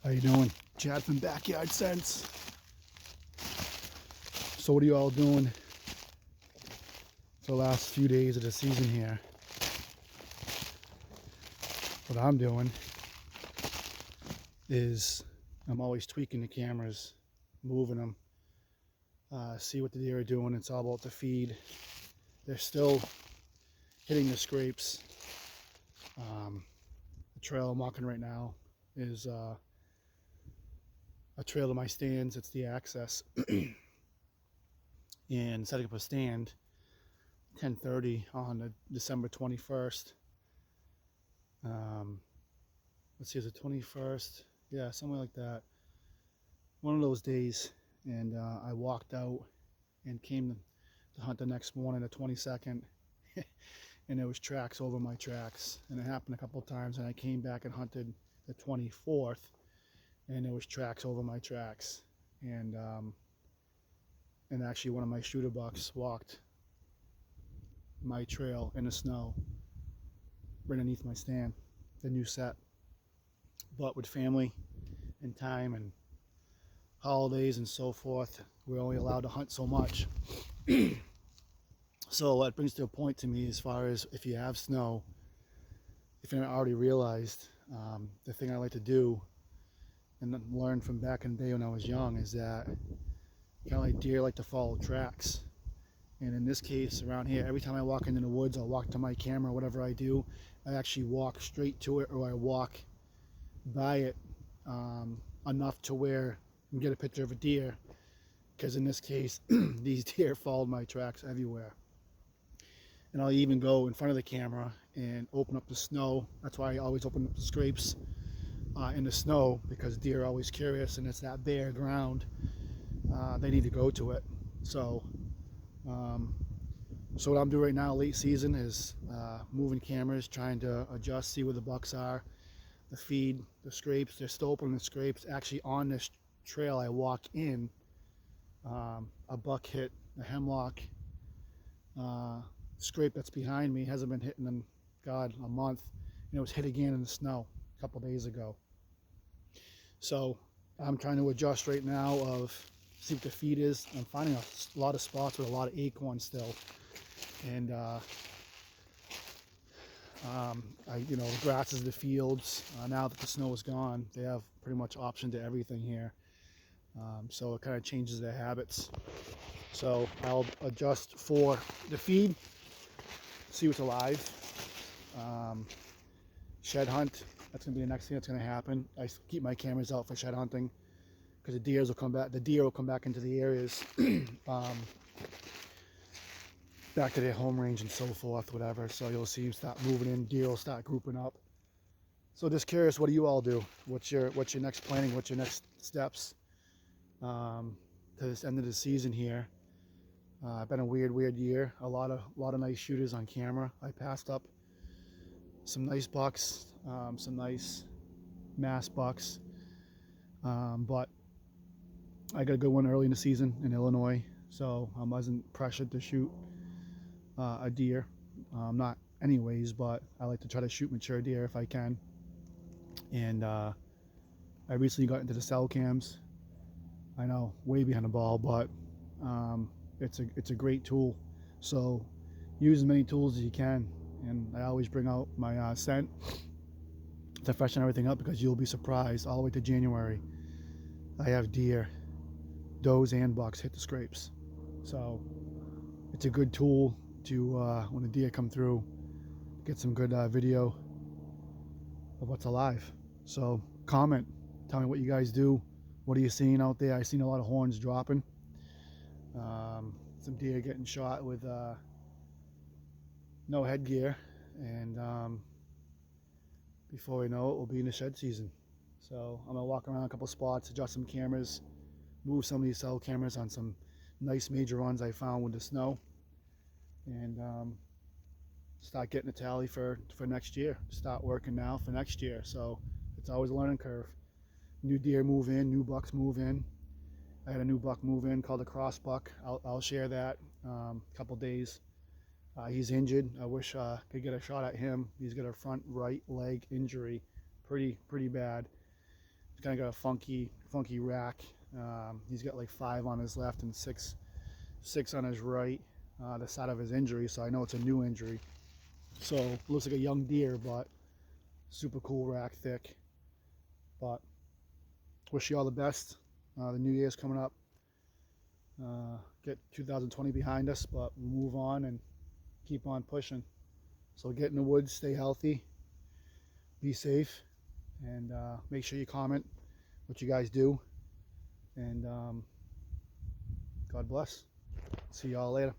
How you doing? Chad from Backyard Sense. So what are you all doing for the last few days of the season here? What I'm doing is I'm always tweaking the cameras, moving them, see what the deer are doing. It's all about the feed. They're still hitting the scrapes. The trail I'm walking right now is a trail to my stands. It's the access. And setting up a stand 10:30 on December 21st. Let's see, is it 21st? Yeah, something like that. One of those days, and I walked out and came to hunt the next morning, the 22nd, and there was tracks over my tracks. And it happened a couple of times, and I came back and hunted the 24th, and there was tracks over my tracks. And actually one of my shooter bucks walked my trail in the snow right underneath my stand, the new set. But with family and time and holidays and so forth, we're only allowed to hunt so much. So that brings to a point to me as far as if you have snow, if you haven't already realized, the thing I like to do and learn from back in the day when I was young is that kind of like deer like to follow tracks. And in this case around here, every time I walk into the woods, I'll walk to my camera, whatever I do, I actually walk straight to it, or I walk by it enough to where I can get a picture of a deer, because in this case these deer followed my tracks everywhere. And I'll even go in front of the camera and open up the snow. That's why I always open up the scrapes in the snow, because deer are always curious, and it's that bare ground. They need to go to it. So what I'm doing right now, late season, is moving cameras, trying to adjust, see where the bucks are, the feed, the scrapes. They're still opening the scrapes. Actually, on this trail I walk in, a buck hit the hemlock scrape that's behind me. Hasn't been hitting in, God, a month, and it was hit again in the snow a couple days ago. So I'm trying to adjust right now of see what the feed is. I'm finding a lot of spots with a lot of acorn still, and the grasses of the fields, now that the snow is gone, they have pretty much option to everything here. So it kind of changes their habits. So I'll adjust for the feed, see what's alive. Shed hunt, that's gonna be the next thing that's gonna happen. I keep my cameras out for shed hunting, because the deer will come back into the areas, back to their home range and so forth, whatever. So you'll see them start moving in, deer will start grouping up. So just curious, what do you all do? What's your next planning? What's your next steps to this end of the season here? Been a weird year. A lot of nice shooters on camera. I passed up some nice bucks, some nice mass bucks, but I got a good one early in the season in Illinois, so I wasn't pressured to shoot a deer. Not anyways, but I like to try to shoot mature deer if I can. And I recently got into the cell cams. I know, way behind the ball, but it's a great tool. So use as many tools as you can, and I always bring out my scent to freshen everything up, because you'll be surprised. All the way to January, I have deer, does and bucks hit the scrapes. So it's a good tool to when the deer come through, get some good video of what's alive. So comment, tell me what you guys do. What are you seeing out there? I've seen a lot of horns dropping. Some deer getting shot with no headgear, and before we know it, we'll be in the shed season. So I'm gonna walk around a couple spots, adjust some cameras, move some of these cell cameras on some nice major runs I found with the snow, and start getting a tally for next year. Start working now for next year. So it's always a learning curve. New deer move in, new bucks move in. I had a new buck move in called a cross buck. I'll share that a couple days. He's injured. I wish I could get a shot at him. He's got a front right leg injury, pretty bad. kind of got a funky rack. He's got like 5 on his left and six on his right, the side of his injury, so I know it's a new injury. So it looks like a young deer, but super cool rack, thick. But wish you all the best. The new year's coming up. Get 2020 behind us, but we'll move on and keep on pushing. So get in the woods, stay healthy, be safe, and make sure you comment what you guys do. And God bless. See y'all later.